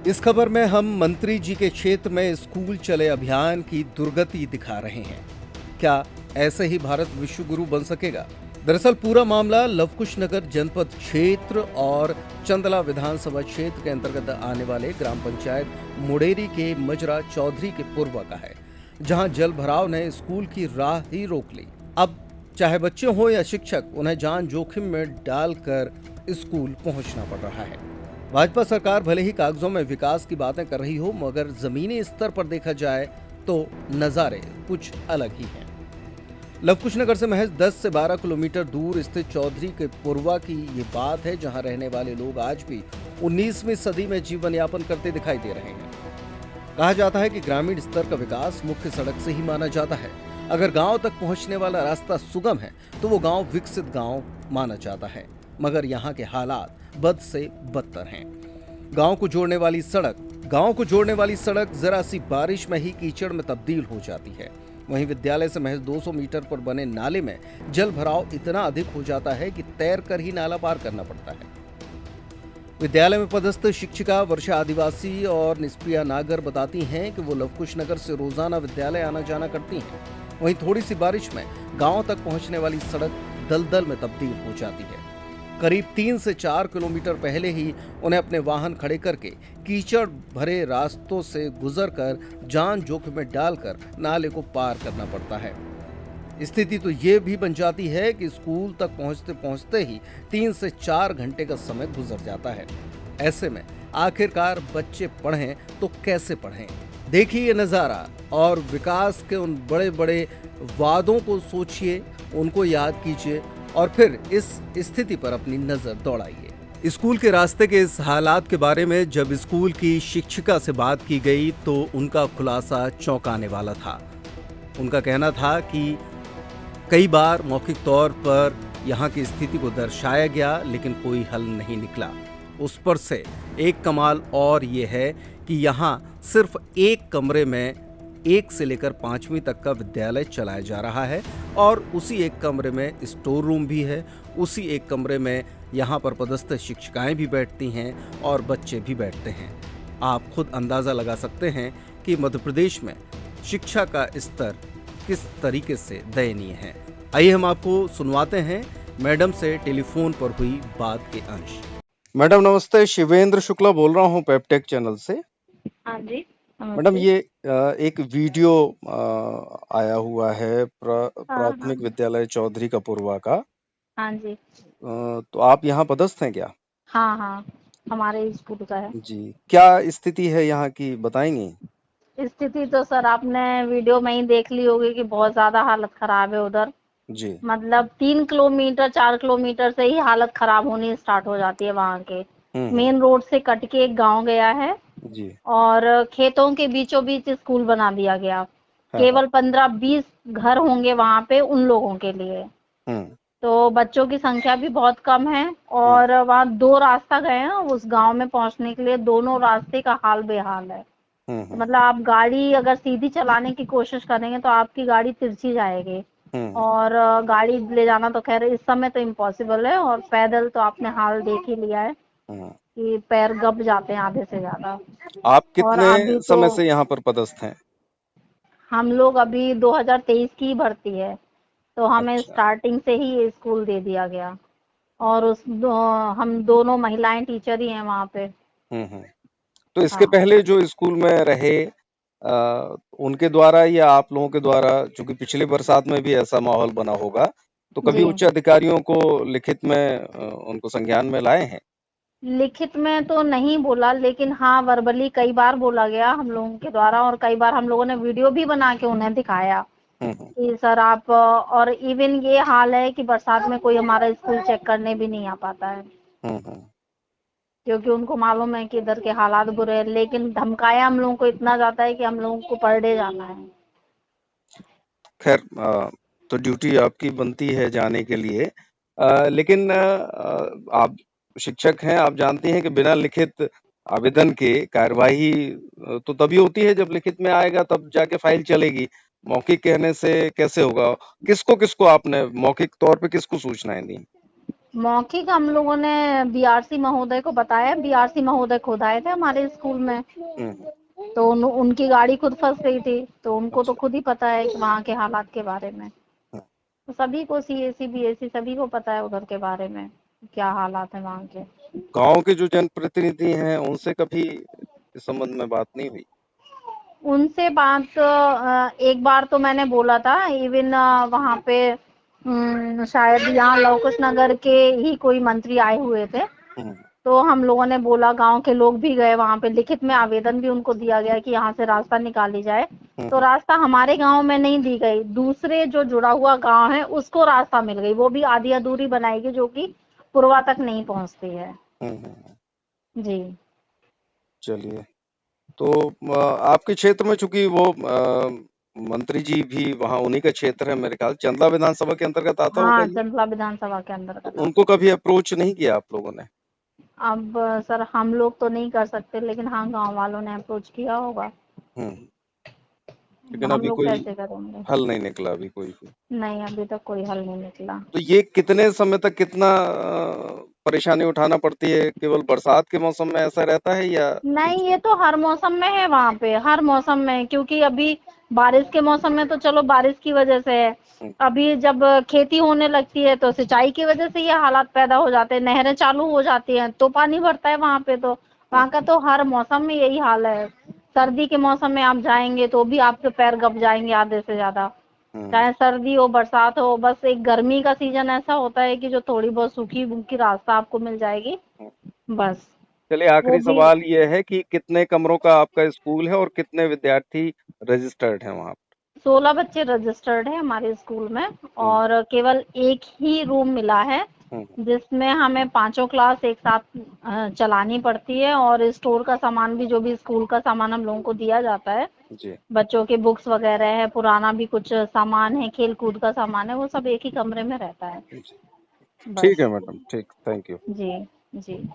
इस खबर में हम मंत्री जी के क्षेत्र में स्कूल चले अभियान की दुर्गति दिखा रहे हैं। क्या ऐसे ही भारत विश्व गुरु बन सकेगा? दरअसल पूरा मामला लवकुश नगर जनपद क्षेत्र और चंदला विधानसभा क्षेत्र के अंतर्गत आने वाले ग्राम पंचायत मुडेरी के मजरा चौधरी के पूर्व का है, जहां जल भराव ने स्कूल की राह ही रोक ली। अब चाहे बच्चे हो या शिक्षक, उन्हें जान जोखिम में डालकर स्कूल पहुंचना पड़ रहा है। भाजपा सरकार भले ही कागजों में विकास की बातें कर रही हो, मगर जमीनी स्तर पर देखा जाए तो नजारे कुछ अलग ही हैं। लवकुश नगर से महज 10 से 12 किलोमीटर दूर स्थित चौधरी के पुरवा की ये बात है, जहां रहने वाले लोग आज भी 19वीं सदी में जीवन यापन करते दिखाई दे रहे हैं। कहा जाता है कि ग्रामीण स्तर का विकास मुख्य सड़क से ही माना जाता है। अगर गांव तक पहुंचने वाला रास्ता सुगम है तो वो गांव विकसित गांव माना जाता है, मगर यहाँ के हालात बद से बदतर हैं। गांव को जोड़ने वाली सड़क जरा सी बारिश में ही कीचड़ में तब्दील हो जाती है। वहीं विद्यालय से महज 200 मीटर पर बने नाले में जल भराव इतना अधिक हो जाता है कि तैर कर ही नाला पार करना पड़ता है। विद्यालय में पदस्थ शिक्षिका वर्षा आदिवासी और निष्प्रिया नागर बताती हैं कि वो लवकुश नगर से रोजाना विद्यालय आना जाना करती हैं। वहीं थोड़ी सी बारिश में गांव तक पहुंचने वाली सड़क दलदल में तब्दील हो जाती है। करीब 3 से 4 किलोमीटर पहले ही उन्हें अपने वाहन खड़े करके कीचड़ भरे रास्तों से गुजरकर जान जोखिम में डालकर नाले को पार करना पड़ता है। स्थिति तो ये भी बन जाती है कि स्कूल तक पहुंचते पहुंचते ही 3 से 4 घंटे का समय गुजर जाता है। ऐसे में आखिरकार बच्चे पढ़ें तो कैसे पढ़ें? देखिए ये नज़ारा और विकास के उन बड़े बड़े वादों को सोचिए, उनको याद कीजिए और फिर इस स्थिति पर अपनी नजर दौड़ाइए। स्कूल के रास्ते के इस हालात के बारे में जब स्कूल की शिक्षिका से बात की गई तो उनका खुलासा चौंकाने वाला था। उनका कहना था कि कई बार मौखिक तौर पर यहाँ की स्थिति को दर्शाया गया, लेकिन कोई हल नहीं निकला। उस पर से एक कमाल और ये है कि यहाँ सिर्फ एक कमरे में 1 से लेकर 5वीं तक का विद्यालय चलाया जा रहा है और उसी एक कमरे में स्टोर रूम भी है। उसी एक कमरे में यहाँ पर पदस्थ शिक्षिकाएं भी बैठती हैं और बच्चे भी बैठते हैं। आप खुद अंदाज़ा लगा सकते हैं कि मध्य प्रदेश में शिक्षा का स्तर किस तरीके से दयनीय है। आइए हम आपको सुनवाते हैं मैडम से टेलीफोन पर हुई बात के अंश। मैडम नमस्ते, शिवेंद्र शुक्ला बोल रहा हूँ पेप्टेक चैनल से। हाँ जी, मैडम नमस्ते। ये एक वीडियो आया हुआ है हाँ, प्राथमिक हाँ। विद्यालय चौधरी का पूर्वा का। हाँ जी। तो आप यहाँ पदस्थ हैं क्या? हाँ, हाँ, हमारे स्कूल का है। जी, क्या स्थिति है यहाँ की बताएंगी? स्थिति तो सर आपने वीडियो में ही देख ली होगी कि बहुत ज़्यादा हालत खराब है उधर। जी। मतलब 3 किलोमीटर, 4 किलोमीटर से ही हालत खराब होनी स्टार्ट हो जाती है वहाँ के। हम्म। मेन रोड से कट के एक गाँव गया है जी। और खेतों के बीचों बीच स्कूल बना दिया गया। हाँ हाँ। केवल 15-20 घर होंगे वहाँ पे उन लोगों के लिए। हम्म। तो बच्चों की संख्या भी बहुत कम है हम्म। और वहाँ 2 रास्ता गए हैं उस गांव में पहुंचने के लिए, दोनों रास्ते का हाल बेहाल है। तो हम्म। मतलब आप गाड़ी अगर सीधी चलाने की कोशिश करेंगे तो आपकी गाड़ी तिरछी जाएगी हम्म। और गाड़ी ले जाना तो खैर इस समय तो इम्पॉसिबल है और पैदल तो आपने हाल देख ही लिया है हम्म। कि पैर गब जाते हैं आधे से ज्यादा। आप और कितने अभी तो समय से यहाँ पर पदस्थ हैं? हम लोग अभी 2023 की भर्ती है, तो हमें अच्छा। स्टार्टिंग से ही ये स्कूल दे दिया गया और हम दोनों महिलाएं टीचर ही हैं वहाँ पे। हम्म। तो इसके हाँ पहले जो स्कूल में रहे उनके द्वारा या आप लोगों के द्वारा, चूंकि पिछले बरसात में भी ऐसा माहौल बना होगा, तो कभी जी, उच्च अधिकारियों को लिखित में उनको संज्ञान में लाए हैं? लिखित में तो नहीं बोला लेकिन हाँ वर्बली कई बार बोला गया हम लोगों के द्वारा और कई बार हम लोगों ने वीडियो भी बना के उन्हें दिखाया हम्म। कि सर आप और इवन ये हाल है कि बरसात में कोई हमारा स्कूल चेक करने भी नहीं आ पाता है हम्म। क्योंकि उनको मालूम है कि इधर के हालात बुरे हैं, लेकिन धमकाया हम लोगों को इतना जाता है कि हम लोगों को पर डे जाना है। खैर, तो ड्यूटी आपकी बनती है जाने के लिए, लेकिन आप शिक्षक हैं, आप जानती हैं कि बिना लिखित आवेदन के कार्यवाही तो तभी होती है जब लिखित में आएगा, तब जाके फाइल चलेगी। मौखिक कहने से कैसे होगा? किसको किसको आपने मौखिक तौर पे किसको सूचनाएं दी? मौखिक हम लोगों ने बीआरसी महोदय को बताया। बीआरसी महोदय खुद आए थे हमारे स्कूल में, तो उनकी गाड़ी खुद फंस गई थी, तो उनको तो अच्छा। खुद ही पता है कि वहाँ के हालात के बारे में। हाँ। तो सभी को, सीएससी बीएससी सभी को पता है उधर के बारे में, क्या हालात है वहाँ के। गांव के जो जनप्रतिनिधि हैं उनसे कभी इस संबंध में बात नहीं हुई? उनसे बात एक बार तो मैंने बोला था, इवन वहाँ पे शायद यहाँ लवकुश नगर के ही कोई मंत्री आए हुए थे, हम्म, तो हम लोगों ने बोला, गांव के लोग भी गए वहां पे, लिखित में आवेदन भी उनको दिया गया कि यहाँ से रास्ता निकाली जाए। तो रास्ता हमारे गांव में नहीं दी गई, दूसरे जो जुड़ा हुआ गांव है उसको रास्ता मिल गई, वो भी आधी अधूरी बनाएगी जो कि पुरवा तक नहीं पहुंचती है। जी। चलिए, तो आपके क्षेत्र में चूंकि वो मंत्री जी भी वहाँ उन्हीं का क्षेत्र है, मेरे ख्याल चंदला विधानसभा के अंतर्गत आता होगा हाँ, ये, चंदला विधानसभा के तो अंतर्गत उनको आता है। कभी अप्रोच नहीं किया आप लोगों ने? अब सर हम लोग तो नहीं कर सकते, लेकिन हाँ गांव वालों ने अप्रोच किया होगा। हम्म, लेकिन हम अभी लोग कोई कैसे करेंगे? हल नहीं निकला अभी कोई भी। नहीं, अभी तक कोई हल नहीं निकला। तो ये कितने समय तक कितना परेशानी उठाना पड़ती है? केवल बरसात के मौसम में ऐसा रहता है या नहीं, दूसरे? ये तो हर मौसम में है वहाँ पे, हर मौसम में, क्योंकि अभी बारिश के मौसम में तो चलो बारिश की वजह से है, हम्म, अभी जब खेती होने लगती है तो सिंचाई की वजह से ये हालात पैदा हो जाते हैं, नहरें चालू हो जाती हैं तो पानी भरता है वहाँ पे। तो वहाँ का तो हर मौसम में यही हाल है। सर्दी के मौसम में आप जाएंगे तो भी आपके पैर गप जाएंगे आधे से ज्यादा, हम्म, चाहे सर्दी हो बरसात हो। बस एक गर्मी का सीजन ऐसा होता है कि जो थोड़ी बहुत सूखी की रास्ता आपको मिल जाएगी, हम्म। बस। चलिए, वो आखिरी भी सवाल ये है कि कितने कमरों का आपका स्कूल है और कितने विद्यार्थी रजिस्टर्ड हैं वहाँ? 16 बच्चे रजिस्टर्ड हैं हमारे स्कूल में, हम्म, और केवल एक ही रूम मिला है हम्म, जिसमें हमें पांचों क्लास एक साथ चलानी पड़ती है, और स्टोर का सामान भी, जो भी स्कूल का सामान हम लोगों को दिया जाता है, जी, बच्चों के बुक्स वगैरह है, पुराना भी कुछ सामान है, खेल कूद का सामान है, वो सब एक ही कमरे में रहता है। जी। ठीक बस। है मैडम, ठीक, थैंक यू। जी। जी।